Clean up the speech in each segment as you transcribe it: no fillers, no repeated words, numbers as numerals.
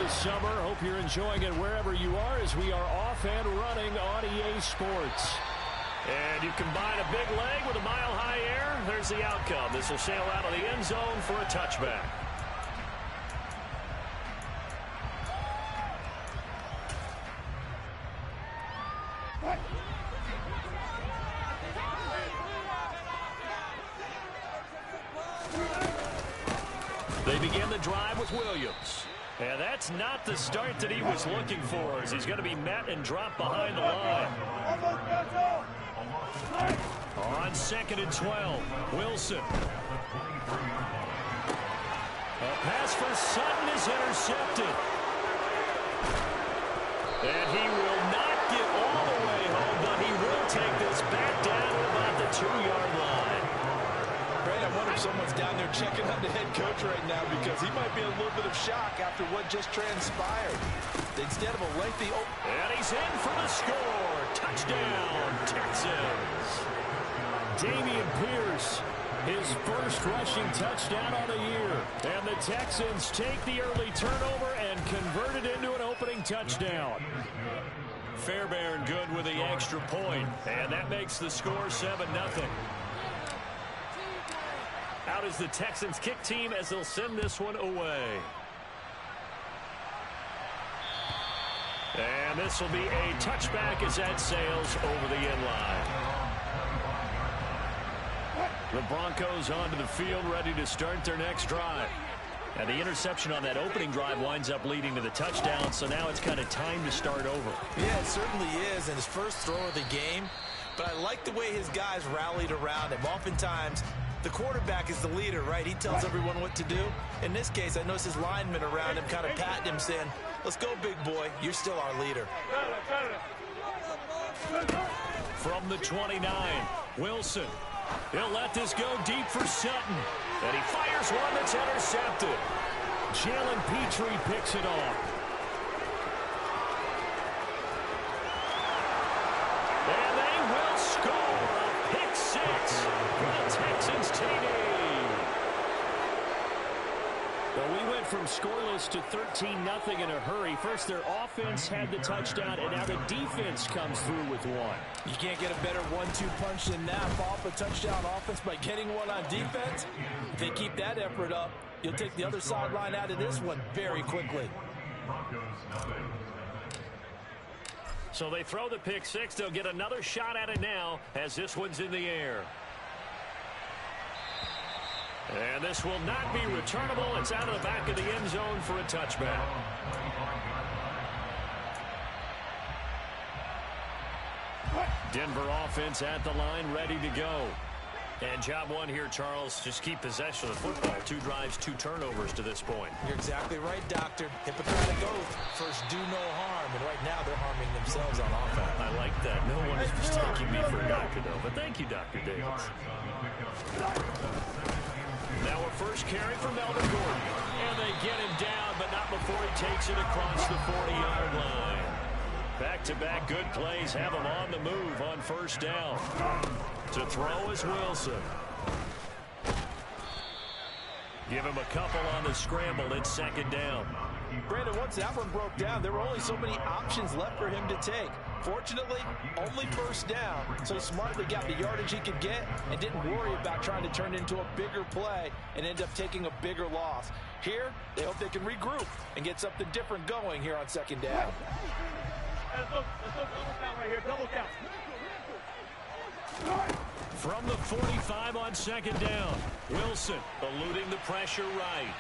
this summer. Hope you're enjoying it wherever you are as we are off and running on EA Sports. And you combine a big leg with a mile-high air. There's the outcome. This will sail out of the end zone for a touchback. They begin the drive with Williams. And that's not the start that he was looking for, as he's going to be met and dropped behind the line. On 2nd and 12, Wilson. A pass for Sutton is intercepted. And he will not get all the way home, but he will take this back down to about the 2-yard line. I wonder if someone's down there checking on the head coach right now, because he might be in a little bit of shock after what just transpired. Instead of a lengthy... And he's in for the score. Touchdown, Texans. Dameon Pierce, his first rushing touchdown on the year. And the Texans take the early turnover and convert it into an opening touchdown. Fairbairn good with the extra point, and that makes the score 7-0. Out is the Texans kick team as they'll send this one away. And this will be a touchback as that sails over the end line. The Broncos onto the field, ready to start their next drive. And the interception on that opening drive winds up leading to the touchdown, so now it's kind of time to start over. Yeah, it certainly is, and his first throw of the game. But I like the way his guys rallied around him. Oftentimes, the quarterback is the leader, right? He tells everyone what to do. In this case, I noticed his linemen around him kind of patting him, saying, let's go, big boy. You're still our leader. From the 29, Wilson. He'll let this go deep for Sutton. And he fires one that's intercepted. Jalen Petrie picks it off. And they will score a pick six for the Texans TD. Well, we went from scoreless to 13-0 in a hurry. First, their offense had the touchdown, and now the defense comes through with one. You can't get a better 1-2 punch than that. Off a touchdown offense by getting one on defense. If they keep that effort up, you'll take the other sideline out of this one very quickly. So they throw the pick six. They'll get another shot at it now as this one's in the air. And this will not be returnable. It's out of the back of the end zone for a touchback. Denver offense at the line, ready to go. And job one here, Charles, just keep possession of the football. 2 drives, 2 turnovers to this point. You're exactly right, Doctor. Hippocratic oath. First, do no harm. And right now, they're harming themselves on offense. I like that. No one is mistaking me for a doctor, though. But thank you, Dr. Davis. Now a first carry for Melvin Gordon. And they get him down, but not before he takes it across the 40-yard line. Back-to-back good plays have him on the move on first down. To throw is Wilson. Give him a couple on the scramble. It's second down. Brandon, once that one broke down, there were only so many options left for him to take. Fortunately, only first down, so smartly got the yardage he could get and didn't worry about trying to turn it into a bigger play and end up taking a bigger loss. Here, they hope they can regroup and get something different going here on second down. Let's look double count right here, double count. From the 45 on second down, Wilson eluding the pressure right.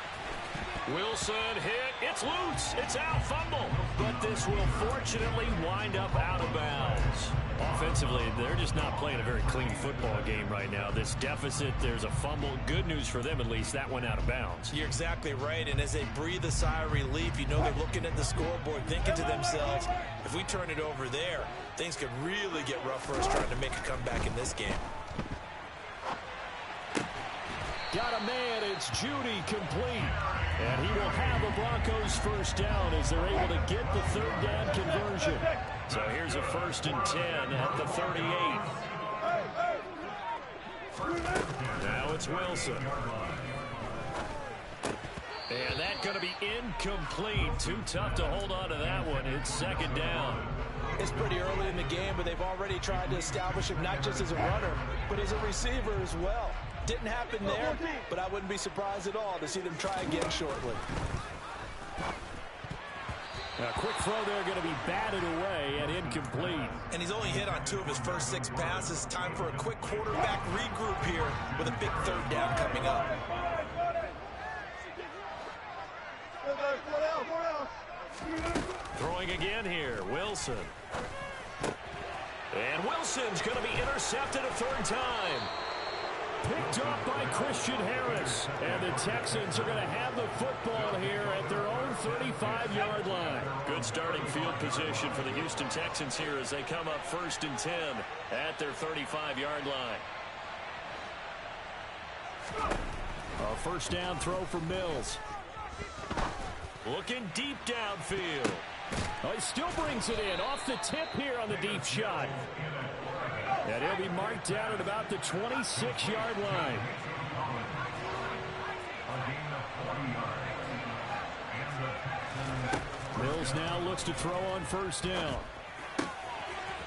Wilson hit. It's loose. It's out. Fumble. But this will fortunately wind up out of bounds. Offensively, they're just not playing a very clean football game right now. This deficit, there's a fumble. Good news for them, at least. That went out of bounds. You're exactly right. And as they breathe a sigh of relief, you know they're looking at the scoreboard, thinking to themselves, if we turn it over there, things could really get rough for us trying to make a comeback in this game. Got a man. It's Judy complete. And he will have the Broncos first down as they're able to get the third down conversion. So here's a 1st and 10 at the 38. Now it's Wilson. And that's going to be incomplete. Too tough to hold on to that one. It's second down. It's pretty early in the game, but they've already tried to establish him not just as a runner, but as a receiver as well. Didn't happen there, but I wouldn't be surprised at all to see them try again shortly. A quick throw there going to be batted away and incomplete. And he's only hit on 2 of his first 6 passes. Time for a quick quarterback regroup here with a big third down coming up. Throwing again here, Wilson. And Wilson's going to be intercepted a third time. Picked off by Christian Harris. And the Texans are going to have the football here at their own 35-yard line. Good starting field position for the Houston Texans here as they come up 1st and 10 at their 35-yard line. A first down throw for Mills. Looking deep downfield. Oh, he still brings it in off the tip here on the deep shot. And he'll be marked down at about the 26-yard line. Mills now looks to throw on first down.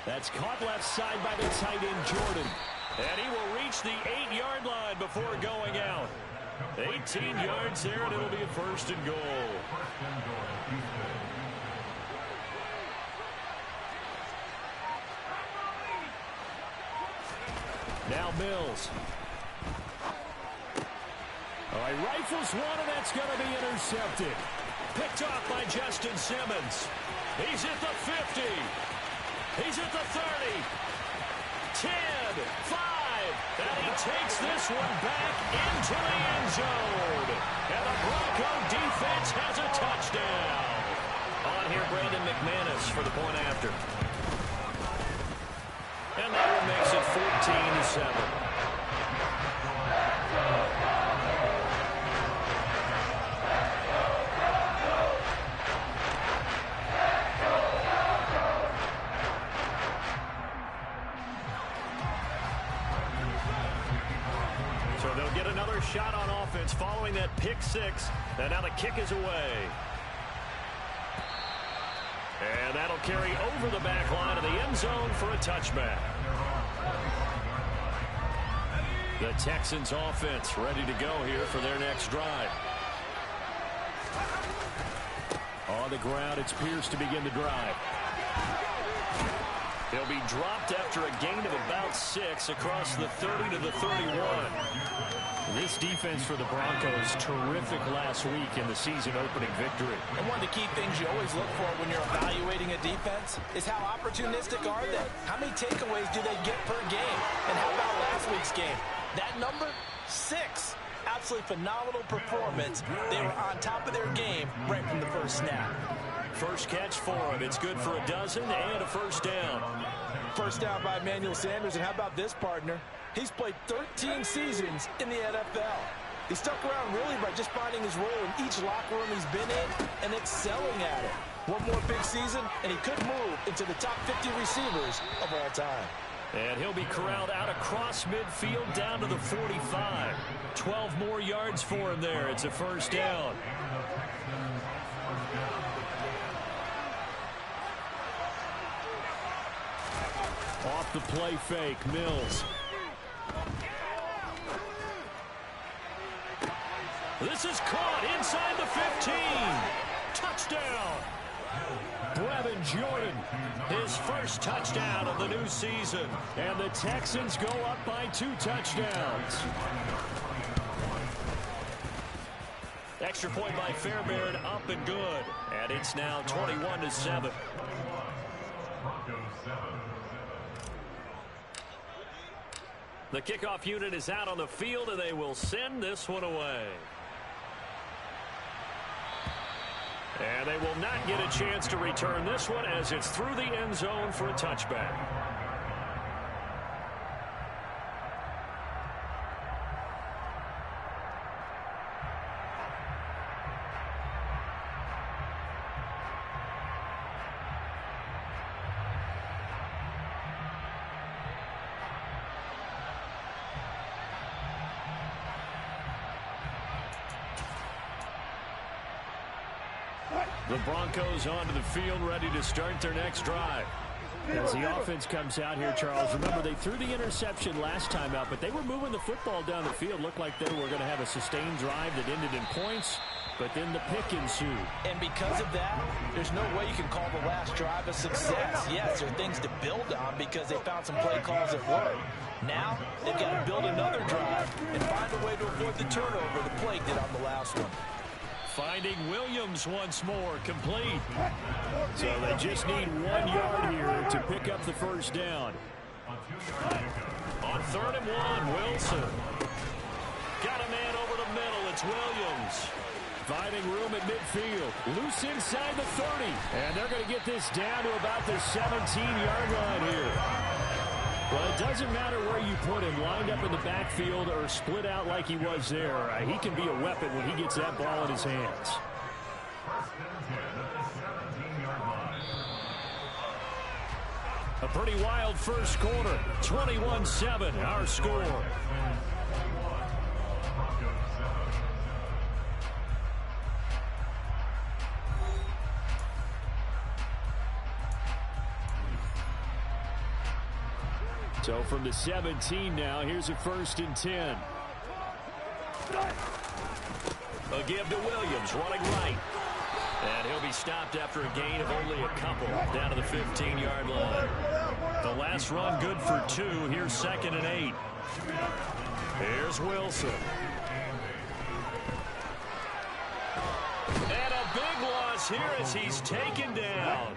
That's caught left side by the tight end, Jordan. And he will reach the 8-yard line before going out. 18 yards there, and it'll be a first and goal. Now Mills. Oh, he rifles one, and that's going to be intercepted. Picked off by Justin Simmons. He's at the 50. He's at the 30. 10, 5. And he takes this one back into the end zone. And the Bronco defense has a touchdown. On here, Brandon McManus for the point after. And that one makes it 14-7. Shot on offense following that pick 6, and now the kick is away. And that'll carry over the back line of the end zone for a touchback. The Texans offense ready to go here for their next drive. On the ground, it's Pierce to begin the drive. He'll be dropped after a gain of about 6 across the 30 to the 31. This defense for the Broncos, terrific last week in the season-opening victory. And one of the key things you always look for when you're evaluating a defense is how opportunistic are they? How many takeaways do they get per game? And how about last week's game? That number? 6. Absolutely phenomenal performance. They were on top of their game right from the first snap. First catch for him. It's good for a dozen and a first down. First down by Emmanuel Sanders. And how about this, partner? He's played 13 seasons in the NFL. He stuck around really by just finding his role in each locker room he's been in and excelling at it. One more big season, and he could move into the top 50 receivers of all time. And he'll be corralled out across midfield down to the 45. 12 more yards for him there. It's a first down. Off the play fake, Mills. This is caught inside the 15. Touchdown. Brevin Jordan, his first touchdown of the new season. And the Texans go up by 2 touchdowns. Extra point by Fairbairn, up and good. And it's now 21-7. The kickoff unit is out on the field, and they will send this one away. And they will not get a chance to return this one as it's through the end zone for a touchback. The Broncos onto the field, ready to start their next drive. As the offense comes out here, Charles, remember they threw the interception last time out, but they were moving the football down the field. Looked like they were going to have a sustained drive that ended in points, but then the pick ensued. And because of that, there's no way you can call the last drive a success. Yes, there are things to build on because they found some play calls that work. Now, they've got to build another drive and find a way to avoid the turnover the Plague did on the last one. Finding Williams once more, complete. So they just need 1 yard here to pick up the first down. On 3rd and 1, Wilson. Got a man over the middle. It's Williams. Finding room at midfield. Loose inside the 30. And they're going to get this down to about the 17-yard line here. Well, it doesn't matter where you put him, lined up in the backfield or split out like he was there. He can be a weapon when he gets that ball in his hands. A pretty wild first quarter. 21-7, our score. So from the 17 now, here's a 1st and 10. A give to Williams, running right. And he'll be stopped after a gain of only a couple, down to the 15-yard line. The last run good for 2. Here's 2nd and 8. Here's Wilson. And a big loss here as he's taken down.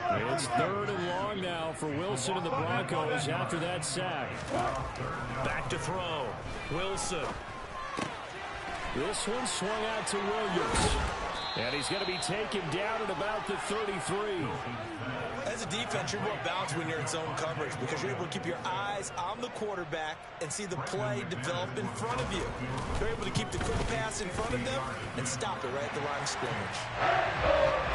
It's 3rd and long now for Wilson and the Broncos after that sack. Back to throw. Wilson. This one swung out to Williams. And he's going to be taken down at about the 33. As a defense, you're more balanced when you're in zone coverage because you're able to keep your eyes on the quarterback and see the play develop in front of you. You're able to keep the quick pass in front of them and stop it right at the line of scrimmage.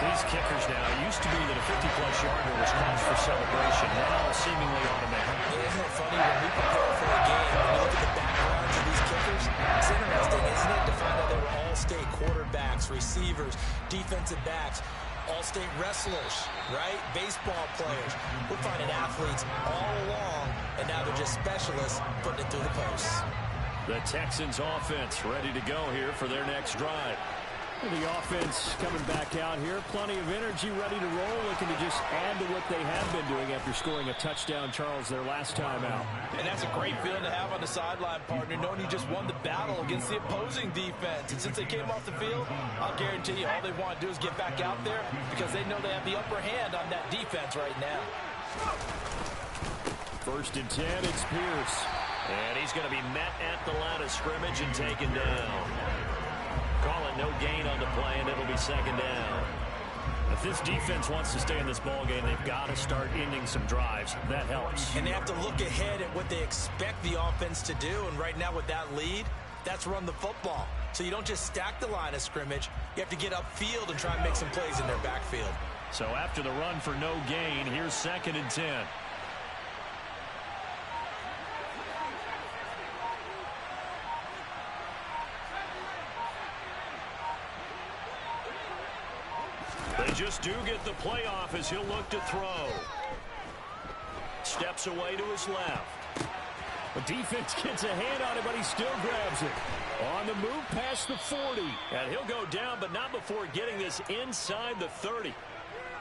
These kickers now, it used to be that a 50-plus yarder was cause for celebration. Now seemingly automatic. Isn't it funny when we prepare for a game, when you look at the backgrounds of these kickers, it's interesting, isn't it, to find out they were all-state quarterbacks, receivers, defensive backs, all-state wrestlers, right? Baseball players. We're finding athletes all along, and now they're just specialists putting it through the posts. The Texans offense ready to go here for their next drive. The offense coming back out here. Plenty of energy, ready to roll, looking to just add to what they have been doing after scoring a touchdown, Charles, their last time out. And that's a great feeling to have on the sideline, partner, knowing you just won the battle against the opposing defense. And since they came off the field, I'll guarantee you all they want to do is get back out there because they know they have the upper hand on that defense right now. 1st and 10, it's Pierce. And he's going to be met at the line of scrimmage and taken down. Calling no gain on the play, and it'll be 2nd down. If this defense wants to stay in this ballgame, they've got to start ending some drives. That helps. And they have to look ahead at what they expect the offense to do. And right now with that lead, that's run the football. So you don't just stack the line of scrimmage. You have to get upfield and try and make some plays in their backfield. So after the run for no gain, here's 2nd and 10. They just do get the playoff as he'll look to throw. Steps away to his left. The defense gets a hand on it, but he still grabs it. On the move past the 40. And he'll go down, but not before getting this inside the 30.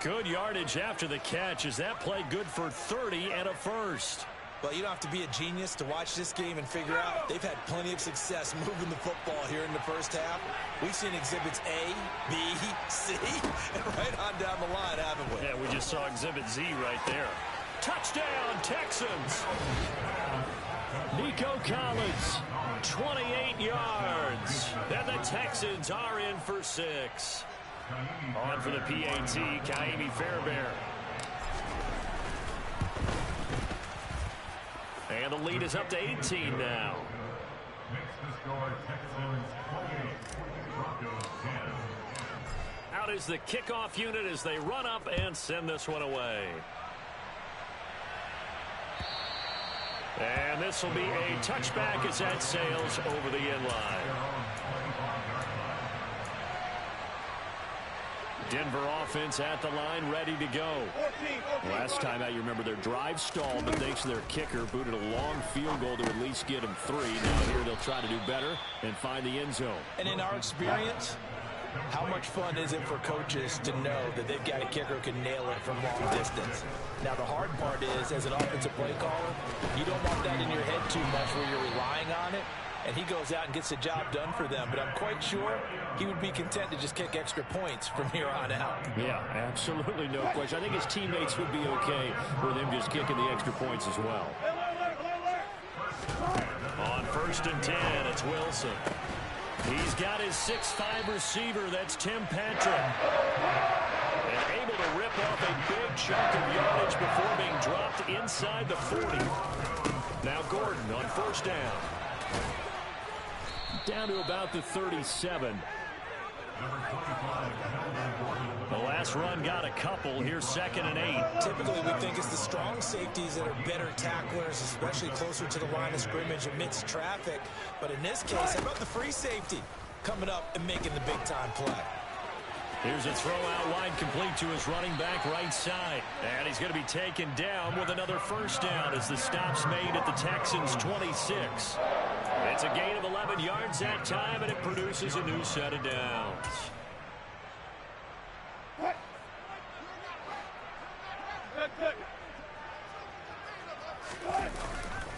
Good yardage after the catch. Is that play good for 30 and a first? Well, you don't have to be a genius to watch this game and figure out they've had plenty of success moving the football here in the first half. We've seen exhibits A, B, C, and right on down the line, haven't we? Yeah, we just saw exhibit Z right there. Touchdown, Texans! Nico Collins, 28 yards. And the Texans are in for 6. On for the PAT, Kaimi Fairbairn. And the lead is up to 18 now. Out is the kickoff unit as they run up and send this one away. And this will be a touchback as that sails over the end line. Denver offense at the line, ready to go. Last time out, you remember their drive stalled, but thanks to their kicker, booted a long field goal to at least get them 3. Now here they'll try to do better and find the end zone. And in our experience, how much fun is it for coaches to know that they've got a kicker who can nail it from long distance? Now, the hard part is, as an offensive play caller, you don't want that in your head too much where you're relying on it, and he goes out and gets the job done for them. But I'm quite sure he would be content to just kick extra points from here on out. Yeah, absolutely no question. I think his teammates would be okay with him just kicking the extra points as well. On 1st and 10, it's Wilson. He's got his 6'5" receiver. That's Tim Patrick. And able to rip off a big chunk of yardage before being dropped inside the 40. Now Gordon on 1st down. Down to about the 37. The last run got a couple. Here's 2nd and 8. Typically, we think it's the strong safeties that are better tacklers, especially closer to the line of scrimmage amidst traffic. But in this case, how about the free safety coming up and making the big-time play? Here's a throw out wide, complete to his running back right side. And he's going to be taken down with another 1st down as the stop's made at the Texans' 26. It's a gain of 11 yards that time, and it produces a new set of downs.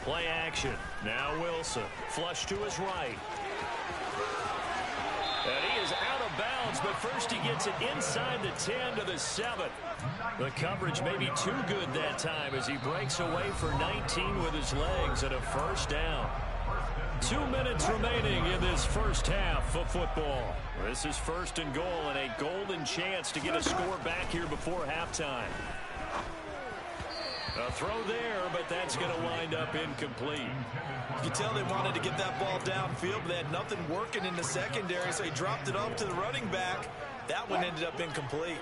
Play action. Now Wilson. Flush to his right. And he is out of bounds, but first he gets it inside the 10 to the 7. The coverage may be too good that time as he breaks away for 19 with his legs and a 1st down. 2 minutes remaining in this first half of football. This is 1st and goal and a golden chance to get a score back here before halftime. A throw there, but that's going to wind up incomplete. You can tell they wanted to get that ball downfield, but they had nothing working in the secondary, so he dropped it off to the running back. That one ended up incomplete.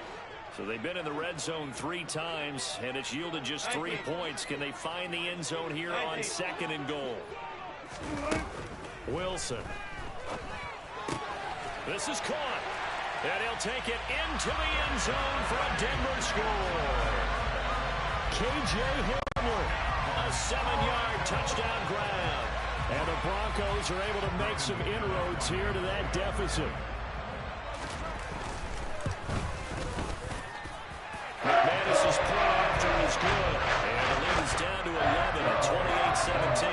So they've been in the red zone 3 times, and it's yielded just 3 points. Can they find the end zone here on 2nd and goal? Wilson. This is caught. And he'll take it into the end zone for a Denver score. K.J. Hamler. A 7-yard touchdown grab. And the Broncos are able to make some inroads here to that deficit. McManus's point after is good. And the lead is down to 11 at 28-17.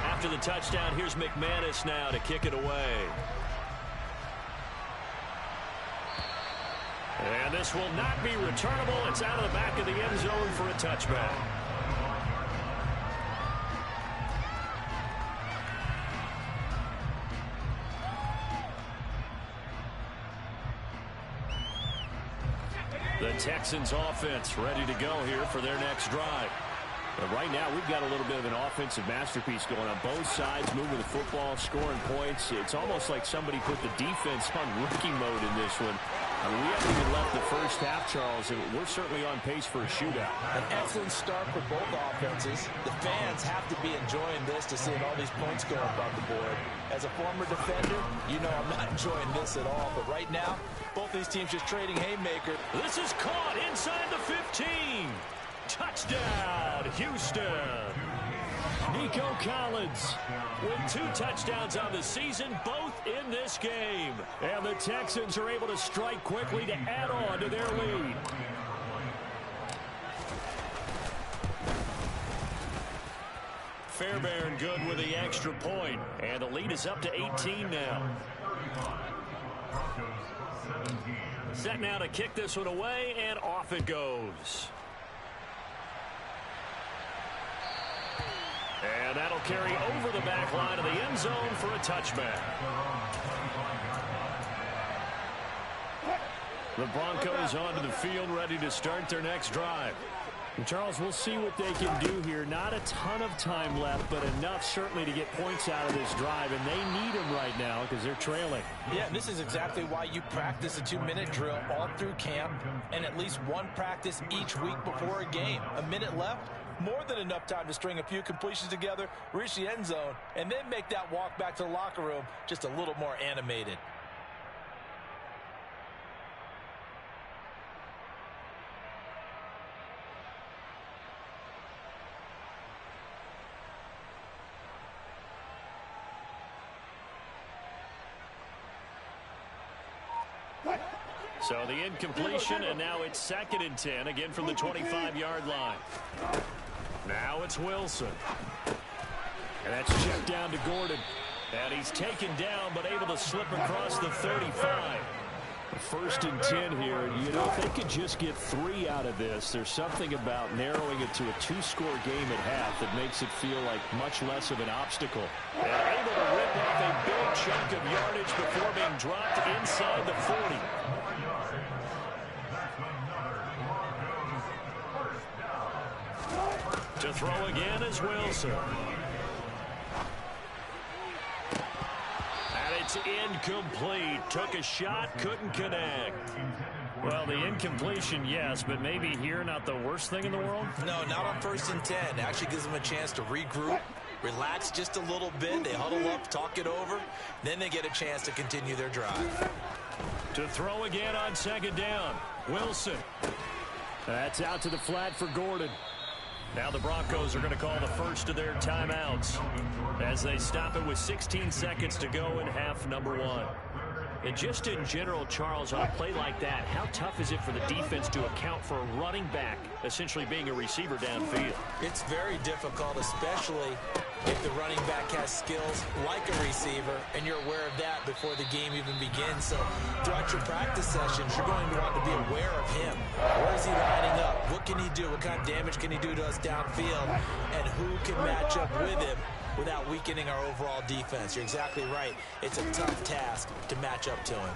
After the touchdown, here's McManus now to kick it away. And this will not be returnable. It's out of the back of the end zone for a touchback. The Texans offense ready to go here for their next drive. But right now, we've got a little bit of an offensive masterpiece going on both sides, moving the football, scoring points. It's almost like somebody put the defense on rookie mode in this one. I mean, we haven't even left the first half, Charles, and we're certainly on pace for a shootout. An excellent start for both offenses. The fans have to be enjoying this to seeing all these points go above the board. As a former defender, you know I'm not enjoying this at all. But right now, both these teams just trading haymaker. This is caught inside the 15. Touchdown, Houston. Nico Collins with 2 touchdowns on the season, both in this game. And the Texans are able to strike quickly to add on to their lead. Fairbairn good with the extra point. And the lead is up to 18 now. Set now to kick this one away, and off it goes. And that'll carry over the back line of the end zone for a touchback. The Broncos onto the field ready to start their next drive. And Charles, we'll see what they can do here. Not a ton of time left, but enough certainly to get points out of this drive, and they need them right now because they're trailing. Yeah, this is exactly why you practice a 2-minute drill all through camp and at least one practice each week before a game. A minute left, more than enough time to string a few completions together, reach the end zone, and then make that walk back to the locker room just a little more animated. So the incompletion, and now it's 2nd and 10, again from the 25-yard line. Now it's Wilson. And that's checked down to Gordon. And he's taken down, but able to slip across the 35. 1st and 10 here. You know, if they could just get 3 out of this, there's something about narrowing it to a 2-score game at half that makes it feel like much less of an obstacle. And able to rip off a big chunk of yardage before being dropped inside the 40. To throw again is Wilson. And it's incomplete. Took a shot, couldn't connect. Well, the incompletion, yes, but maybe here not the worst thing in the world? No, not on 1st and 10. Actually gives them a chance to regroup, relax just a little bit. They huddle up, talk it over. Then they get a chance to continue their drive. To throw again on 2nd down. Wilson. That's out to the flat for Gordon. Now the Broncos are going to call the first of their timeouts as they stop it with 16 seconds to go in half number 1. And just in general, Charles, on a play like that, how tough is it for the defense to account for a running back essentially being a receiver downfield? It's very difficult, especially if the running back has skills like a receiver, and you're aware of that before the game even begins. So throughout your practice sessions, you're going to want to be aware of him. Where is he lining up? What can he do? What kind of damage can he do to us downfield? And who can match up with him without weakening our overall defense? You're exactly right. It's a tough task to match up to him.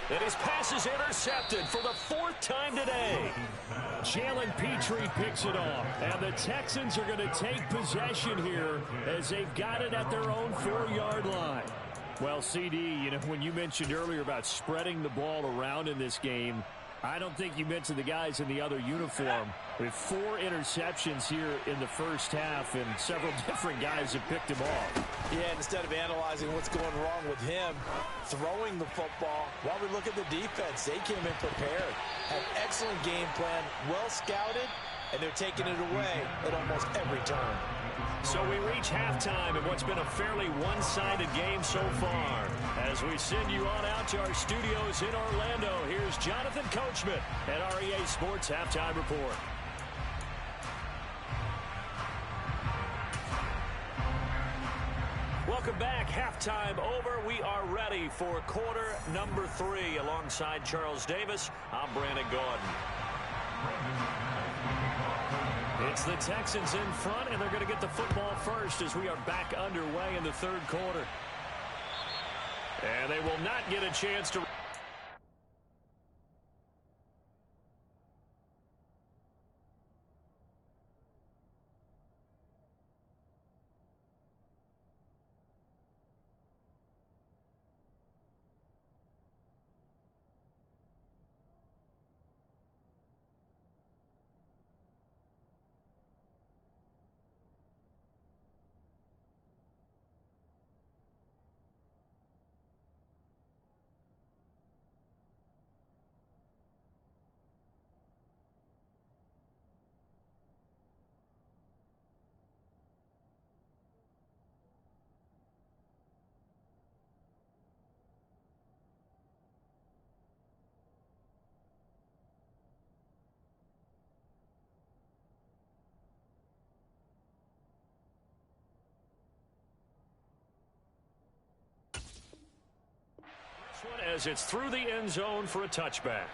And his pass is intercepted for the 4th time today. Jalen Petrie picks it off. And the Texans are going to take possession here as they've got it at their own 4-yard line. Well, CD, you know, when you mentioned earlier about spreading the ball around in this game, I don't think you mentioned the guys in the other uniform. With 4 interceptions here in the first half, and several different guys have picked him off. Yeah, instead of analyzing what's going wrong with him, throwing the football, while we look at the defense, they came in prepared. Had excellent game plan, well scouted, and they're taking it away at almost every turn. So we reach halftime in what's been a fairly one-sided game so far. As we send you on out to our studios in Orlando, here's Jonathan Coachman at REA Sports Halftime Report. Welcome back. Halftime over. We are ready for quarter number 3. Alongside Charles Davis, I'm Brandon Gordon. It's the Texans in front, and they're going to get the football first as we are back underway in the 3rd quarter. And they will not get a chance to... As it's through the end zone for a touchback.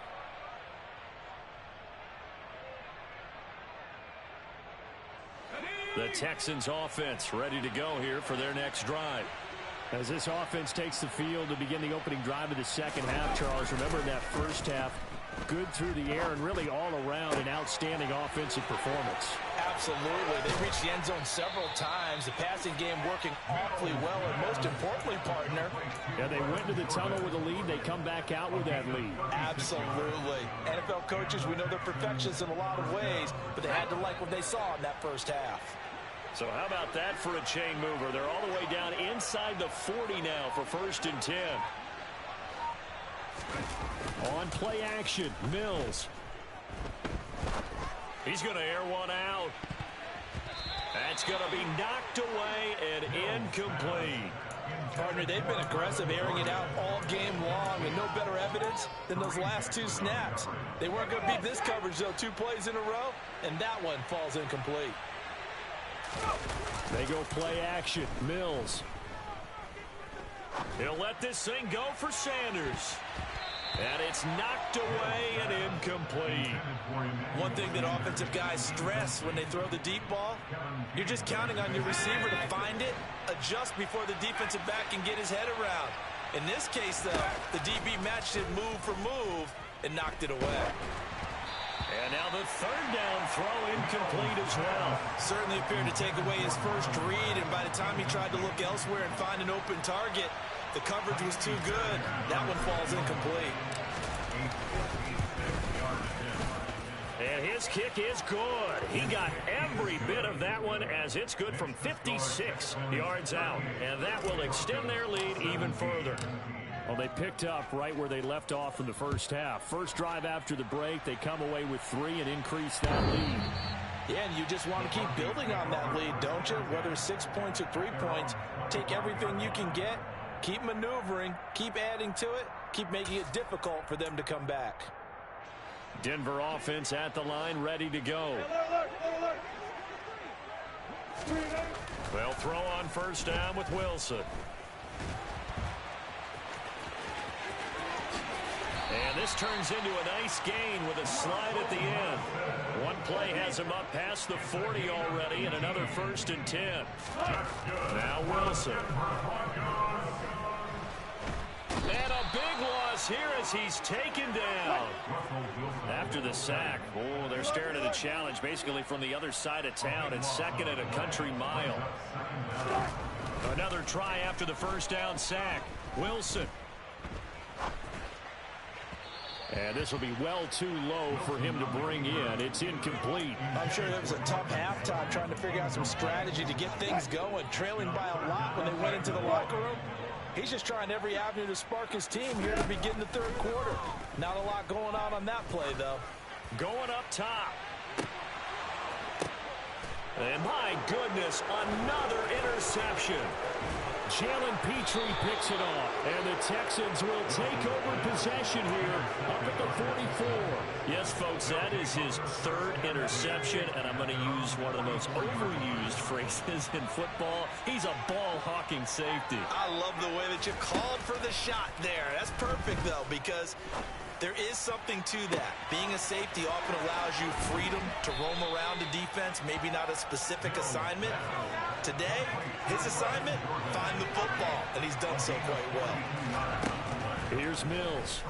The Texans offense ready to go here for their next drive. As this offense takes the field to begin the opening drive of the second half, Charles, remember in that first half, Good through the air and really all around an outstanding offensive performance. Absolutely. They reached the end zone several times. The passing game working awfully well, and most importantly, partner. Yeah, they went to the tunnel with a lead. They come back out with that lead. Absolutely. NFL coaches, we know they're perfectionists in a lot of ways, but they had to like what they saw in that first half. So how about that for a chain mover? They're all the way down inside the 40 now for 1st and 10. On play action, Mills. He's going to air one out. That's going to be knocked away and incomplete. Partner, they've been aggressive, airing it out all game long, and no better evidence than those last 2 snaps. They weren't going to beat this coverage, though, 2 plays in a row, and that one falls incomplete. They go play action, Mills. He'll let this thing go for Sanders. And it's knocked away and incomplete. One thing that offensive guys stress when they throw the deep ball, you're just counting on your receiver to find it, adjust before the defensive back can get his head around. In this case, though, the DB matched it move for move and knocked it away. And now the 3rd down throw incomplete as well. Certainly appeared to take away his first read, and by the time he tried to look elsewhere and find an open target, the coverage was too good. That one falls incomplete. And his kick is good. He got every bit of that one as it's good from 56 yards out. And that will extend their lead even further. Well, they picked up right where they left off in the first half. First drive after the break, they come away with 3 and increase that lead. Yeah, and you just want to keep building on that lead, don't you? Whether it's 6 points or 3 points, take everything you can get. Keep maneuvering, keep adding to it, keep making it difficult for them to come back. Denver offense at the line, ready to go. They'll throw on 1st down with Wilson. And this turns into a nice gain with a slide at the end. One play has him up past the 40 already, and another 1st and 10. Now Wilson. And a big loss here as he's taken down. After the sack, oh, they're staring at a challenge basically from the other side of town and 2nd at a country mile. Another try after the 1st down sack. Wilson. And this will be well too low for him to bring in. It's incomplete. I'm sure that was a tough halftime trying to figure out some strategy to get things going. Trailing by a lot when they went into the locker room. He's just trying every avenue to spark his team here to begin the 3rd quarter. Not a lot going on that play, though. Going up top. And my goodness, another interception. Jalen Petrie picks it off. And the Texans will take over possession here up at the 44. Yes, folks, that is his 3rd interception, and I'm going to use one of the most overused phrases in football. He's a ball-hawking safety. I love the way that you called for the shot there. That's perfect, though, because there is something to that. Being a safety often allows you freedom to roam around the defense, maybe not a specific assignment. Today, his assignment, find the football, and he's done so quite well. Here's Mills.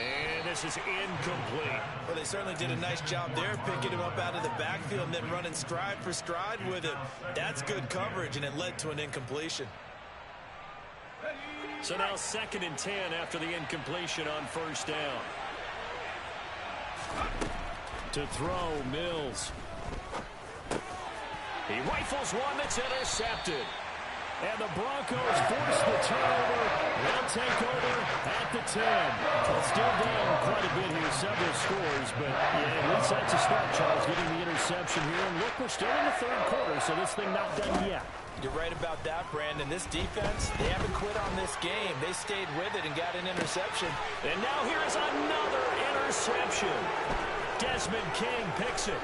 And this is incomplete. Well, they certainly did a nice job there, picking him up out of the backfield and then running stride for stride with him. That's good coverage, and it led to an incompletion. So now 2nd and 10 after the incompletion on 1st down. To throw, Mills. He rifles one that's intercepted. And the Broncos force the turnover. They'll take over at the 10. Well, still down quite a bit here, several scores, but yeah, at least that's a start, Charles, getting the interception here. And look, we're still in the 3rd quarter, so this thing not done yet. You're right about that, Brandon. This defense, they haven't quit on this game. They stayed with it and got an interception. And now here is another interception. Desmond King picks it.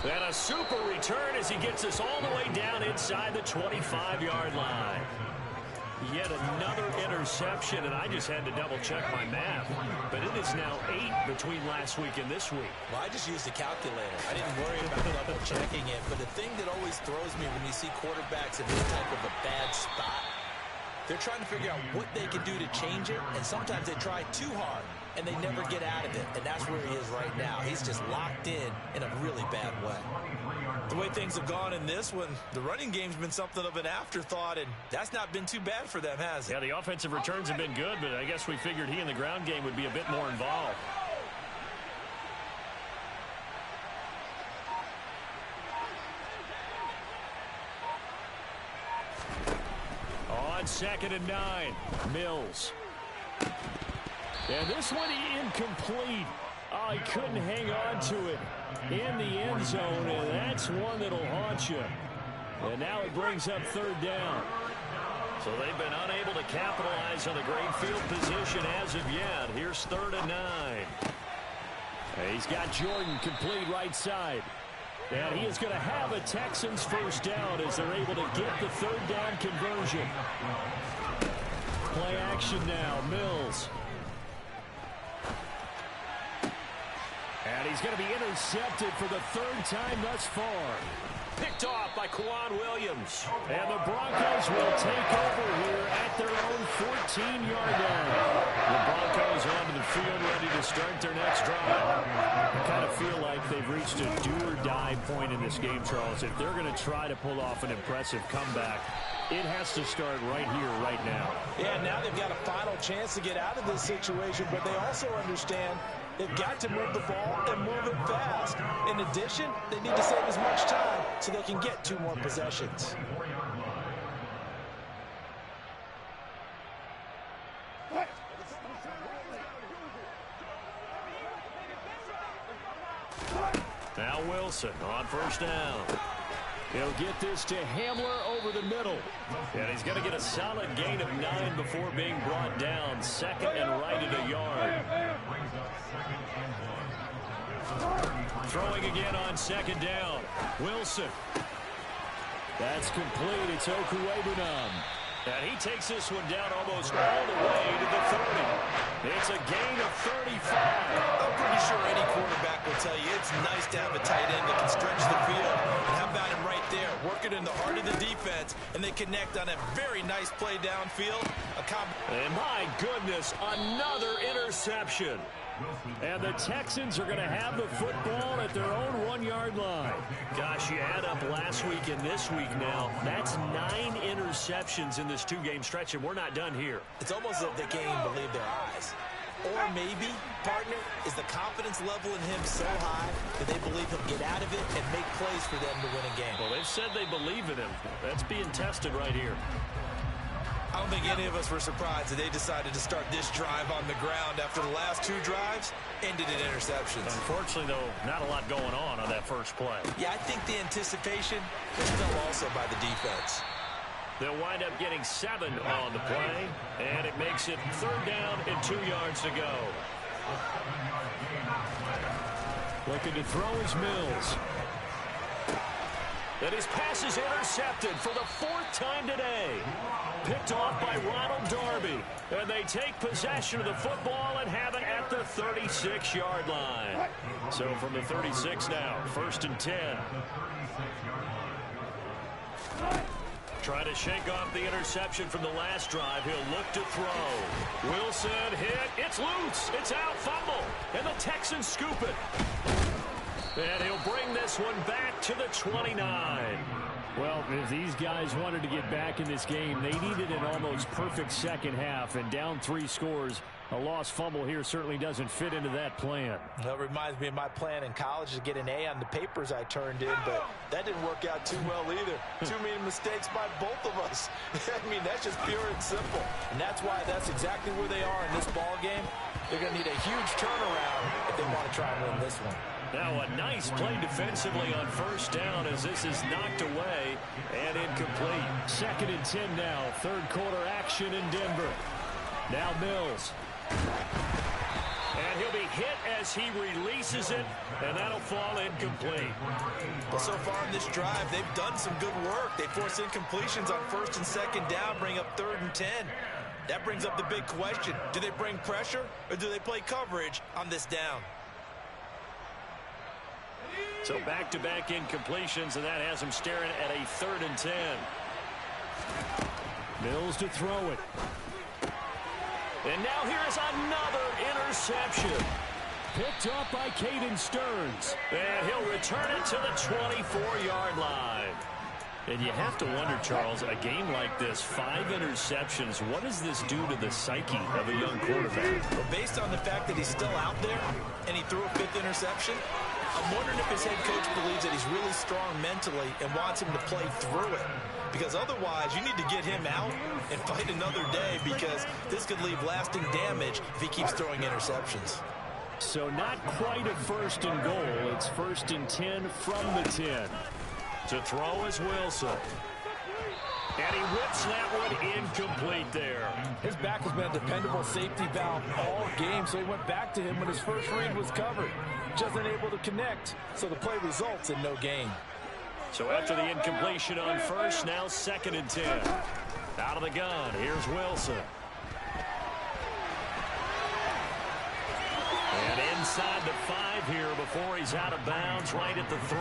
And a super return as he gets us all the way down inside the 25-yard line. Yet another interception, and I just had to double-check my math. But it is now 8 between last week and this week. Well, I just used a calculator. I didn't worry about double-checking it. But the thing that always throws me when you see quarterbacks in this type of a bad spot They're trying to figure out what they can do to change it, and sometimes they try too hard, and they never get out of it, and that's where he is right now. He's just locked in a really bad way. The way things have gone in this one, the running game's been something of an afterthought, and that's not been too bad for them, has it? Yeah, the offensive returns have been good, but I guess we figured he in the ground game would be a bit more involved. On 2nd and 9, Mills. And this one incomplete. Oh, he couldn't hang on to it in the end zone, and that's one that'll haunt you. And now it brings up 3rd down. So they've been unable to capitalize on the great field position as of yet. Here's 3rd and 9. He's got Jordan complete right side. And he is going to have a Texans 1st down as they're able to get the 3rd down conversion. Play action now, Mills. And he's going to be intercepted for the 3rd time thus far. Picked off by Quan Williams. And the Broncos will take over here at their own 14-yard line. The Broncos onto the field ready to start their next drive. I kind of feel like they've reached a do-or-die point in this game, Charles. If they're going to try to pull off an impressive comeback, it has to start right here, right now. Yeah, now they've got a final chance to get out of this situation, but they also understand they've got to move the ball and move it fast. In addition, they need to save as much time so they can get 2 more possessions. Now Wilson on 1st down. He'll get this to Hamler over the middle. And he's going to get a solid gain of 9 before being brought down. 2nd and right at a yard. Throwing again on 2nd down. Wilson. That's complete. It's Okuwebunam. And he takes this one down almost all the way to the 30. It's a gain of 35. I'm pretty sure any quarterback will tell you it's nice to have a tight end that can stretch the field. And how about him right there, working in the heart of the defense, and they connect on a very nice play downfield. And my goodness, another interception. And the Texans are going to have the football at their own 1-yard line. Gosh, you add up last week and this week now. That's 9 interceptions in this 2-game stretch, and we're not done here. It's almost as if they can't even believe their eyes. Or maybe, partner, is the confidence level in him so high that they believe he'll get out of it and make plays for them to win a game. Well, they've said they believe in him. That's being tested right here. I don't think any of us were surprised that they decided to start this drive on the ground after the last 2 drives ended in interceptions. Unfortunately, though, not a lot going on that first play. Yeah, I think the anticipation was felt also by the defense. They'll wind up getting 7 on the play, and it makes it 3rd down and 2 yards to go. Looking to throw is Mills. And his pass is intercepted for the 4th time today. Picked off by Ronald Darby. And they take possession of the football and have it at the 36-yard line. So from the 36 now, 1st and 10. Trying to shake off the interception from the last drive. He'll look to throw. Wilson hit. It's loose. It's out. Fumble. And the Texans scoop it. And he'll bring this one back to the 29. Well, if these guys wanted to get back in this game, they needed an almost perfect second half. And down 3 scores, a lost fumble here certainly doesn't fit into that plan. That reminds me of my plan in college to get an A on the papers I turned in, but that didn't work out too well either. Too many mistakes by both of us. I mean, that's just pure and simple. And that's why that's exactly where they are in this ball game. They're going to need a huge turnaround if they want to try and win this one. Now a nice play defensively on 1st down as this is knocked away and incomplete. 2nd and 10 now. 3rd quarter action in Denver. Now Mills. And he'll be hit as he releases it, and that'll fall incomplete. But so far in this drive, they've done some good work. They force incompletions on 1st and 2nd down, bring up 3rd and 10. That brings up the big question. Do they bring pressure, or do they play coverage on this down? So back-to-back incompletions, and that has them staring at a 3rd and 10. Mills to throw it. And now here's another interception. Picked up by Caden Stearns. And he'll return it to the 24-yard line. And you have to wonder, Charles, a game like this, 5 interceptions, what does this do to the psyche of a young quarterback? Well, based on the fact that he's still out there and he threw a 5th interception, I'm wondering if his head coach believes that he's really strong mentally and wants him to play through it. Because otherwise, you need to get him out and fight another day, because this could leave lasting damage if he keeps throwing interceptions. So not quite a 1st and goal. It's 1st and 10 from the 10. To throw is Wilson. And he whips that one incomplete there. His back has been a dependable safety valve all game, so he went back to him when his first read was covered. Just unable to connect, so the play results in no gain. So after the incompletion on 1st, now 2nd and 10. Out of the gun, here's Wilson. And inside the 5 here before he's out of bounds, right at the 3.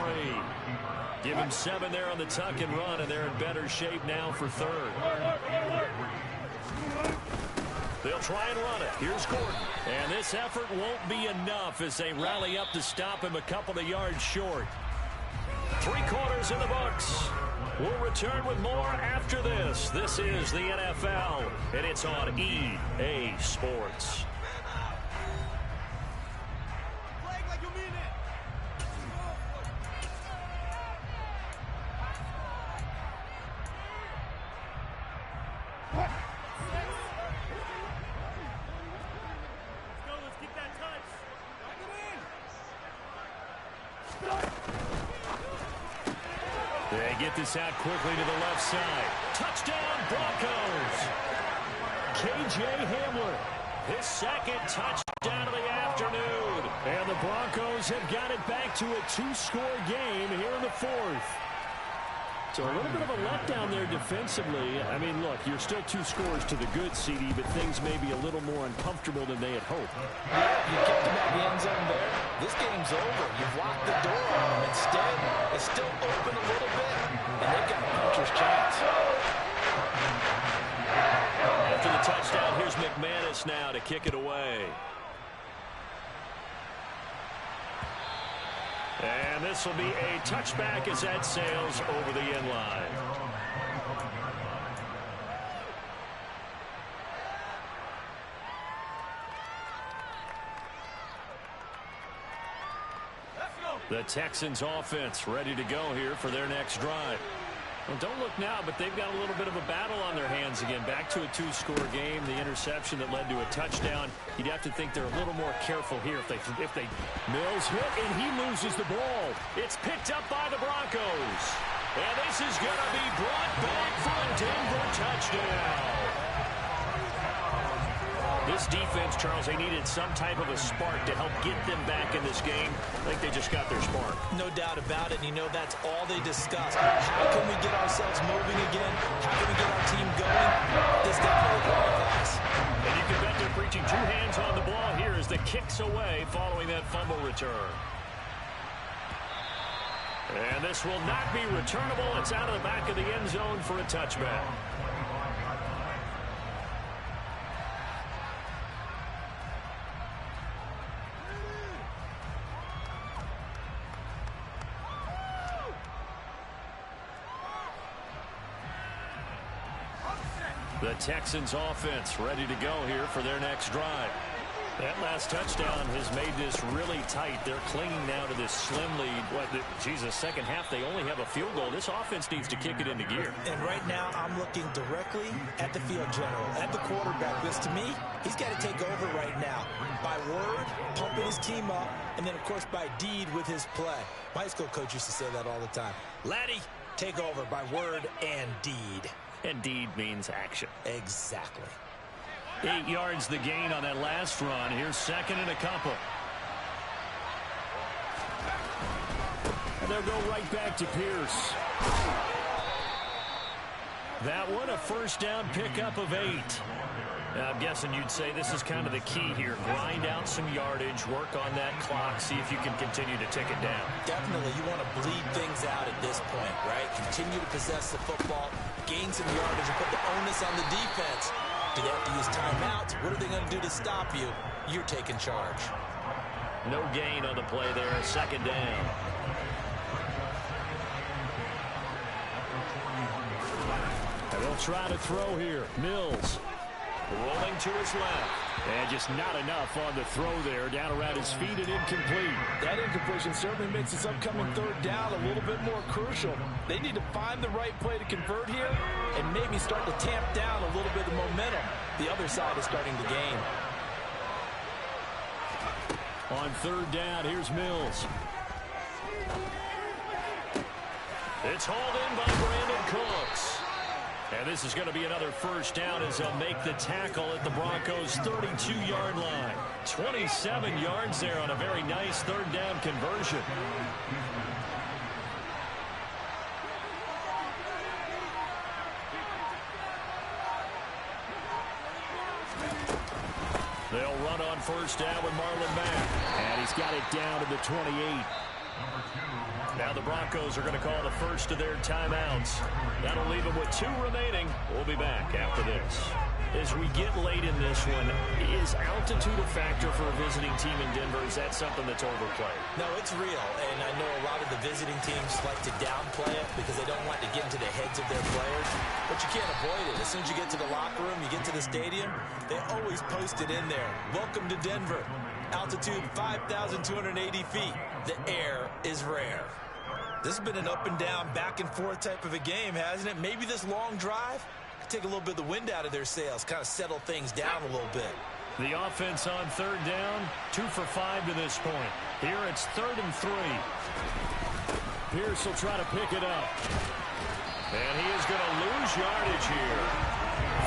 Give him 7 there on the tuck and run, and they're in better shape now for 3rd. They'll try and run it. Here's Gordon. And this effort won't be enough as they rally up to stop him a couple of yards short. 3 quarters in the books. We'll return with more after this. This is the NFL, and it's on EA Sports. They get this out quickly to the left side. Touchdown, Broncos. KJ Hamler, His 2nd touchdown of the afternoon. and the Broncos have got it back to a 2-score game here in the 4th. So a little bit of a letdown there defensively. I mean, look, you're still 2 scores to the good, CD, but things may be a little more uncomfortable than they had hoped. You kept him at the end zone there. This game's over. You've locked the door on him. Instead, it's still open a little bit, and they've got a puncher's chance. After the touchdown, here's McManus now to kick it away. And this will be a touchback as that sails over the end line. The Texans offense ready to go here for their next drive. Well, don't look now, but they've got a little bit of a battle on their hands again. Back to a 2-score game. The interception that led to a touchdown. You'd have to think they're a little more careful here if they Mills hit, and he loses the ball. It's picked up by the Broncos. And this is going to be brought back for a Denver touchdown. This defense, Charles, they needed some type of a spark to help get them back in this game. I think they just got their spark. No doubt about it. And you know, that's all they discussed. How can we get ourselves moving again? How can we get our team going? This definitely qualifies. And you can bet they're preaching 2 hands on the ball here as the kick's away following that fumble return. And this will not be returnable. It's out of the back of the end zone for a touchback. The Texans offense ready to go here for their next drive. That last touchdown has made this really tight. They're clinging now to this slim lead. Second half, they only have a field goal. This offense needs to kick it into gear. And right now, I'm looking directly at the field general, at the quarterback. Because to me, he's got to take over right now. By word, pumping his team up, and then, of course, by deed with his play. My high school coach used to say that all the time. Laddie, take over by word and deed. And deed means action. Exactly. 8 yards the gain on that last run. Here's 2nd and a couple. And they'll go right back to Pierce. That one, a first down pickup of 8. Now, I'm guessing you'd say this is kind of the key here. Grind out some yardage, work on that clock, see if you can continue to tick it down. Definitely, you want to bleed things out at this point, right? Continue to possess the football, gain some yardage, and put the onus on the defense. Do they have to use timeouts? What are they going to do to stop you? You're taking charge. No gain on the play there, second down. And they'll try to throw here. Mills rolling to his left. And just not enough on the throw there. Down around his feet and incomplete. That incompletion certainly makes this upcoming third down a little bit more crucial. They need to find the right play to convert here and maybe start to tamp down a little bit of momentum. The other side is starting to gain. On third down, here's Mills. It's hauled in by Brandon Cooks. And this is going to be another first down as they'll make the tackle at the Broncos' 32-yard line. 27 yards there on a very nice third down conversion. They'll run on first down with Marlon Mack. And he's got it down to the 28. Now the Broncos are going to call the first of their timeouts. That'll leave them with 2 remaining. We'll be back after this. As we get late in this one, is altitude a factor for a visiting team in Denver? Is that something that's overplayed? No, it's real, and I know a lot of the visiting teams like to downplay it because they don't want to get into the heads of their players, but you can't avoid it. As soon as you get to the locker room, you get to the stadium, they always post it in there. Welcome to Denver. Altitude 5,280 feet. The air is rare. This has been an up and down, back and forth type of a game, hasn't it? Maybe this long drive could take a little bit of the wind out of their sails, kind of settle things down a little bit. The offense on third down, 2 for 5 to this point. Here it's 3rd and 3. Pierce will try to pick it up. And he is going to lose yardage here.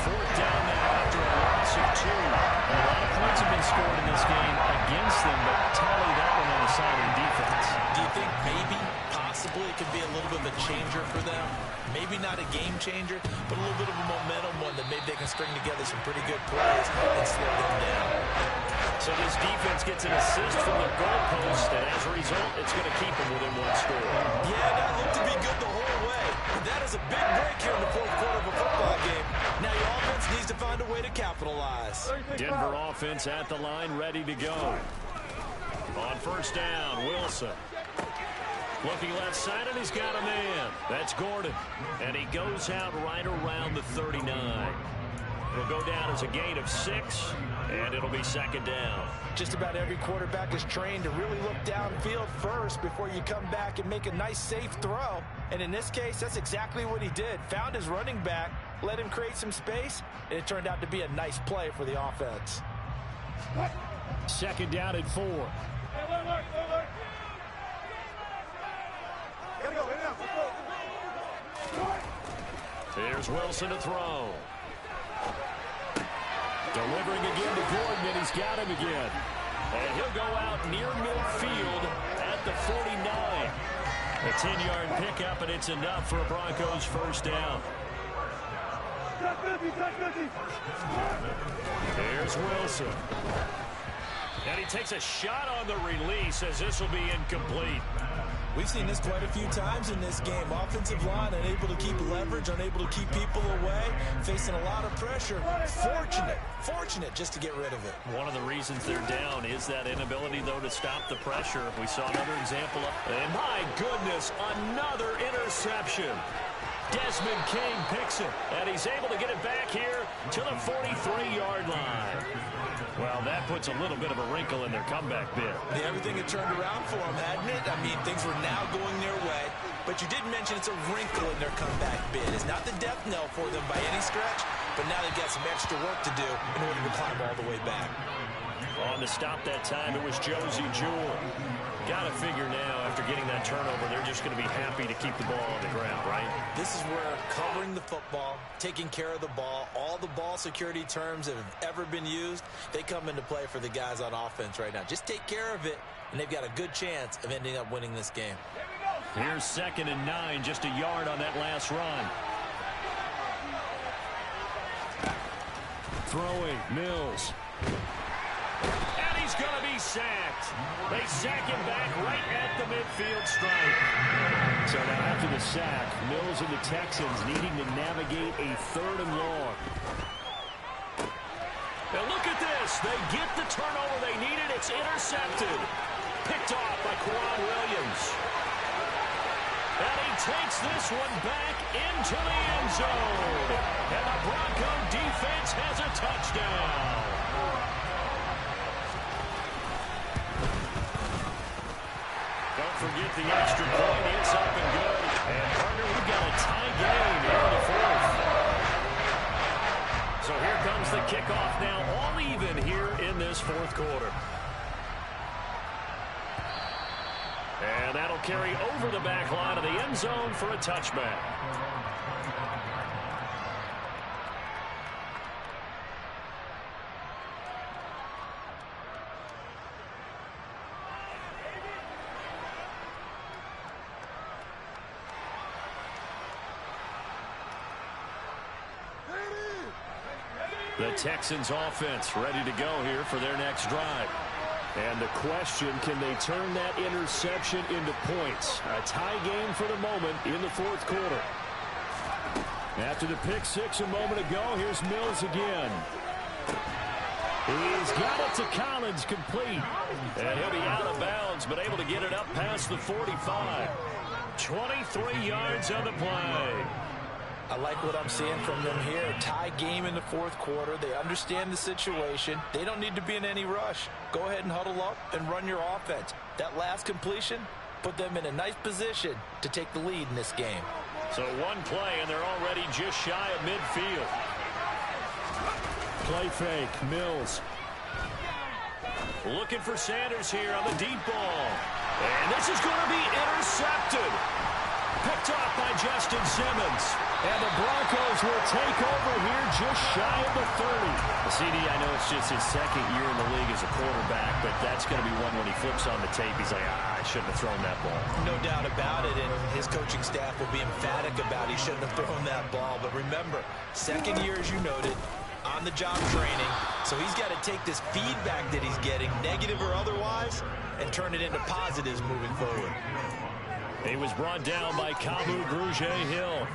4th down now after a loss of 2. A lot of points have been scored in this game against them, but tally that one on the side of the defense. Do you think maybe, possibly, it could be a little bit of a changer for them? Maybe not a game changer, but a little bit of a momentum one that maybe they can string together some pretty good plays and slow them down. So this defense gets an assist from the goalpost, and as a result, it's going to keep them within 1 score. Yeah, that looked to be good the whole way. That is a big break here in the 4th quarter of a football game. Now your offense needs to find a way to capitalize. Denver offense at the line, ready to go. On first down, Wilson. Looking left side, and he's got a man. That's Gordon. And he goes out right around the 39. It'll go down as a gain of 6, and it'll be 2nd down. Just about every quarterback is trained to really look downfield first before you come back and make a nice, safe throw. And in this case, that's exactly what he did. Found his running back, let him create some space, and it turned out to be a nice play for the offense. 2nd down and 4. Here's Wilson to throw. Delivering again to Gordon, and he's got him again. And he'll go out near midfield at the 49. A 10-yard pickup, and it's enough for a Broncos first down. Here's Wilson. And he takes a shot on the release as this will be incomplete. We've seen this quite a few times in this game. Offensive line unable to keep leverage, unable to keep people away, facing a lot of pressure. Fortunate just to get rid of it. One of the reasons they're down is that inability, though, to stop the pressure. We saw another example of, and my goodness, another interception. Desmond King picks it, and he's able to get it back here to the 43-yard line. Well, that puts a little bit of a wrinkle in their comeback bid. Yeah, everything had turned around for them, hadn't it? I mean, things were now going their way. But you did mention it's a wrinkle in their comeback bid. It's not the death knell for them by any stretch, but now they've got some extra work to do in order to climb all the way back. On to stop that time, it was Josie Jewell. Got to figure now, after getting that turnover, they're just going to be happy to keep the ball on the ground, right? This is where covering the football, taking care of the ball, all the ball security terms that have ever been used, they come into play for the guys on offense right now. Just take care of it, and they've got a good chance of ending up winning this game. Here's 2nd and 9, just a yard on that last run. Throwing, Mills. And he's going to be sacked. They sack him back right at the midfield stripe. So now after the sack, Mills and the Texans needing to navigate a 3rd and long. Now look at this. They get the turnover they needed. It's intercepted. Picked off by Quan Williams. And he takes this one back into the end zone. And the Bronco defense has a touchdown. Don't forget the extra point. It's up and good. And, partner, we've got a tie game here in the 4th. So here comes the kickoff now, all even here in this 4th quarter. And that'll carry over the back line of the end zone for a touchback. The Texans offense ready to go here for their next drive. And the question, can they turn that interception into points? A tie game for the moment in the 4th quarter. After the pick six a moment ago, here's Mills again. He's got it to Collins, complete. And he'll be out of bounds, but able to get it up past the 45. 23 yards on the play. I like what I'm seeing from them here. A tie game in the 4th quarter. They understand the situation. They don't need to be in any rush. Go ahead and huddle up and run your offense. That last completion put them in a nice position to take the lead in this game. So one play, and they're already just shy of midfield. Play fake, Mills. Looking for Sanders here on the deep ball. And this is going to be intercepted. Picked off by Justin Simmons. And the Broncos will take over here just shy of the 30. CD, I know it's just his 2nd year in the league as a quarterback, but that's going to be one when he flips on the tape. He's like, I shouldn't have thrown that ball. No doubt about it, and his coaching staff will be emphatic about he shouldn't have thrown that ball. But remember, 2nd year, as you noted, on-the-job training. So he's got to take this feedback that he's getting, negative or otherwise, and turn it into positives moving forward. He was brought down by Kamu Grugier-Hill.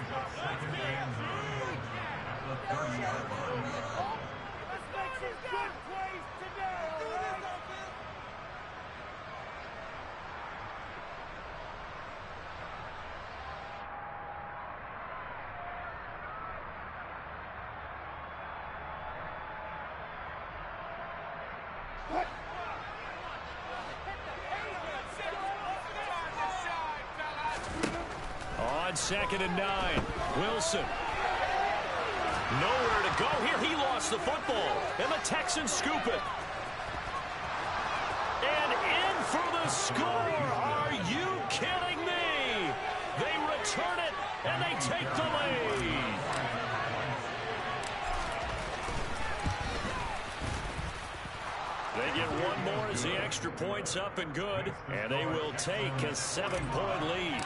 On 2nd and 9, Wilson. Nowhere to go here. He lost the football, and the Texans scoop it. And in for the score. Are you kidding me? They return it, and they take the lead. They get one more as the extra point's up and good, and they will take a 7-point lead.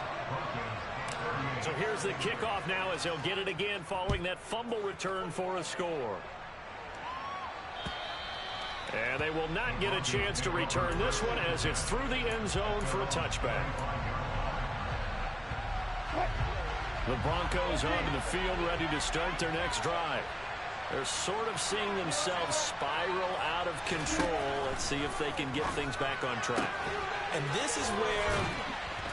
So here's the kickoff now as they'll get it again following that fumble return for a score. And they will not get a chance to return this one as it's through the end zone for a touchback. The Broncos onto the field ready to start their next drive. They're sort of seeing themselves spiral out of control. Let's see if they can get things back on track. And this is where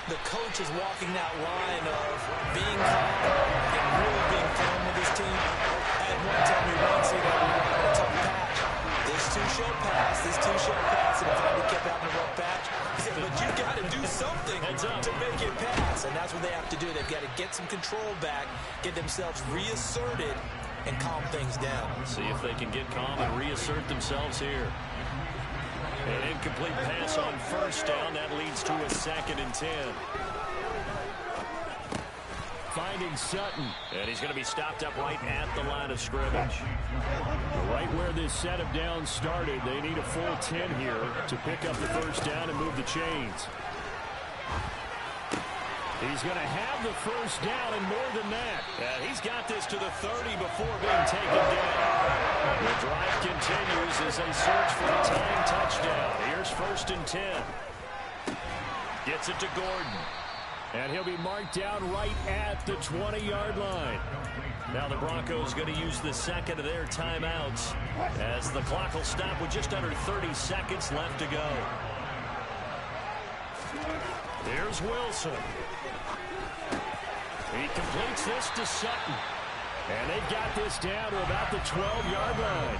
the coach is walking that line of being calm and really being firm with his team. I had one tell me once, you know, a tough patch. This too shall pass, this too shall pass. And if I kept having a rough patch, he said, but you got to do something to make it pass. And that's what they have to do. They've got to get some control back, get themselves reasserted, and calm things down. See if they can get calm and reassert themselves here. An incomplete pass on 1st down. That leads to a 2nd and 10. Finding Sutton. And he's going to be stopped up right at the line of scrimmage. Right where this set of downs started, they need a full 10 here to pick up the 1st down and move the chains. He's going to have the 1st down and more than that. And he's got this to the 30 before being taken down. The goes as they search for the tying touchdown. Here's 1st and 10. Gets it to Gordon. And he'll be marked down right at the 20-yard line. Now the Broncos going to use the second of their timeouts as the clock will stop with just under 30 seconds left to go. Here's Wilson. He completes this to Sutton. And they got this down to about the 12-yard line.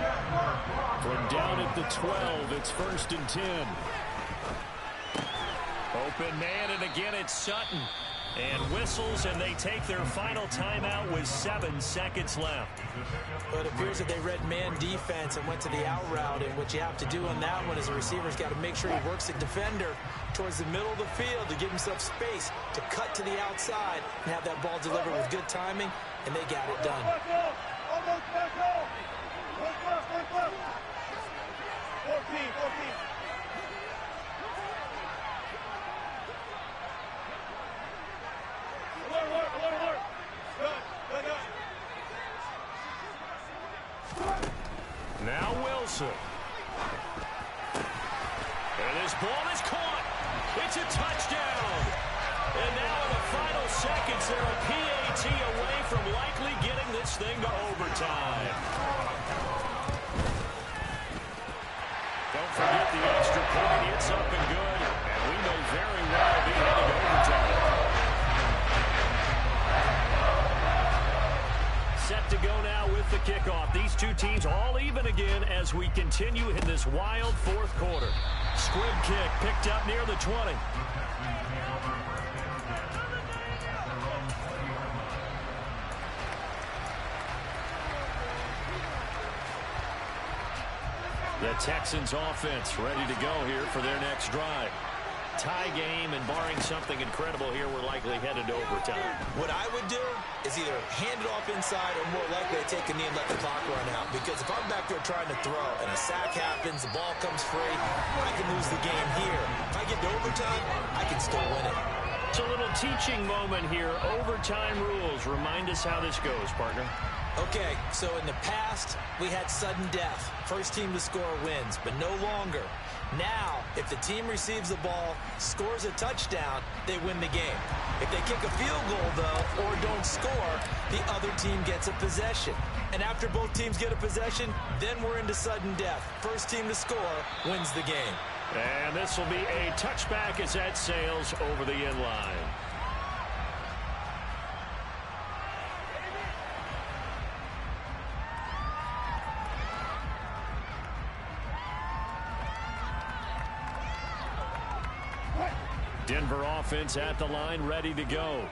From down at the 12, it's 1st and 10. Open man, and again it's Sutton. And whistles, and they take their final timeout with 7 seconds left. Well, it appears that they read man defense and went to the out route, and what you have to do on that one is the receiver's got to make sure he works the defender towards the middle of the field to give himself space to cut to the outside and have that ball delivered with good timing, and they got it done. 14. Now Wilson. And this ball is caught. It's a touchdown. And now in the final seconds, they're a PAT away from likely getting this thing to overtime. Don't forget the extra point. It's up and good. And we may very well be heading to overtime. Set to go now with the kickoff. These two teams all even again as we continue in this wild fourth quarter. Squib kick picked up near the 20. The Texans offense ready to go here for their next drive. Tie game, and barring something incredible here, we're likely headed to overtime. What I would do is either hand it off inside or more likely to take a knee and let the clock run out. Because if I'm back there trying to throw and a sack happens, the ball comes free, I can lose the game here. If I get to overtime, I can still win it. It's a little teaching moment here. Overtime rules. Remind us how this goes, partner. Okay, so in the past, we had sudden death. First team to score wins, but no longer. Now, if the team receives the ball, scores a touchdown, they win the game. If they kick a field goal, though, or don't score, the other team gets a possession. And after both teams get a possession, then we're into sudden death. First team to score wins the game. And this will be a touchback as that sails over the end line. Denver offense at the line, ready to go.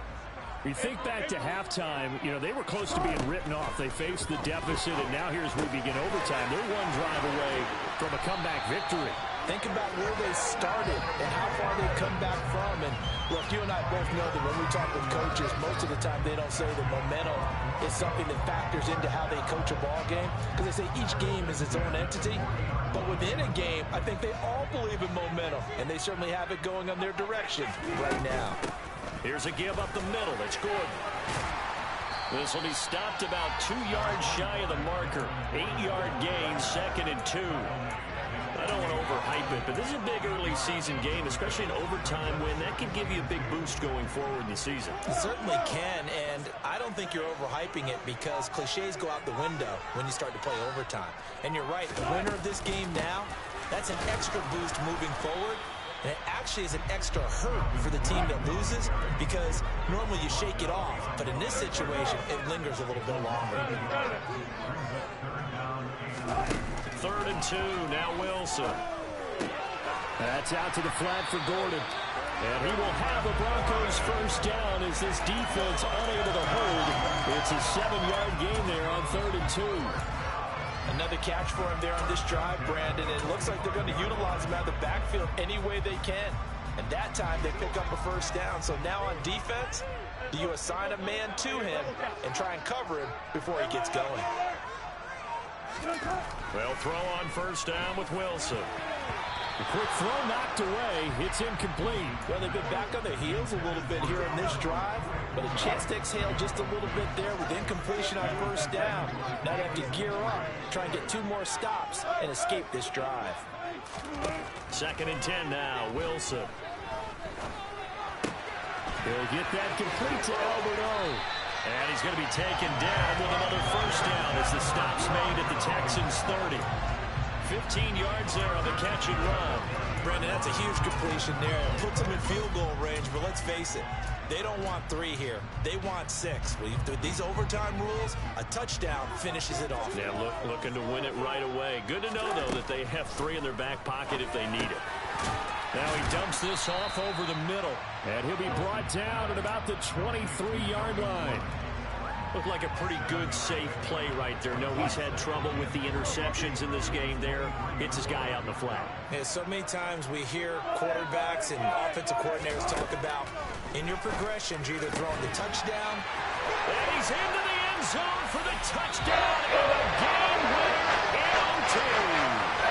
We think back to halftime, they were close to being written off. They faced the deficit, and now here's we begin overtime. They're one drive away from a comeback victory. Think about where they started and how far they've come back from. And look, you and I both know that when we talk with coaches, most of the time they don't say that momentum is something that factors into how they coach a ball game, because they say each game is its own entity. But within a game, I think they all believe in momentum, and they certainly have it going on their direction right now. Here's a give up the middle. It's Gordon. This will be stopped about 2 yards shy of the marker. 8-yard gain, 2nd and 2. I don't want to overhype it, but this is a big early season game, especially an overtime win. That can give you a big boost going forward in the season. It certainly can, and I don't think you're overhyping it because cliches go out the window when you start to play overtime. And you're right, the winner of this game now, that's an extra boost moving forward. And it actually is an extra hurt for the team that loses because normally you shake it off. But in this situation, it lingers a little bit longer. 3rd and 2, now Wilson. That's out to the flat for Gordon. And he will have the Broncos first down as this defense unable to hold. It's a 7-yard gain there on 3rd and 2. Another catch for him there on this drive, Brandon. It looks like they're going to utilize him out of the backfield any way they can. And that time they pick up a first down. So now on defense, do you assign a man to him and try and cover him before he gets going? They'll throw on first down with Wilson. The quick throw knocked away. It's incomplete. Well, they've been back on their heels a little bit here in this drive. But a chance to exhale just a little bit there with incompletion on first down. Now they have to gear up, try and get 2 more stops, and escape this drive. 2nd and 10 now, Wilson. He'll get that complete to Albert O. And he's going to be taken down with another first down as the stop's made at the Texans' 30. 15 yards there on the catch and run. Brandon, that's a huge completion there. It puts them in field goal range, but let's face it, they don't want 3 here. They want 6. With these overtime rules, a touchdown finishes it off. Yeah, looking to win it right away. Good to know, though, that they have 3 in their back pocket if they need it. Now he dumps this off over the middle. And he'll be brought down at about the 23-yard line. Looked like a pretty good, safe play right there. No, he's had trouble with the interceptions in this game there. Hits his guy out in the flat. Yeah, so many times we hear quarterbacks and offensive coordinators talk about in your progressions, you're either throwing the touchdown. And he's into the end zone for the touchdown and a game winner in 2.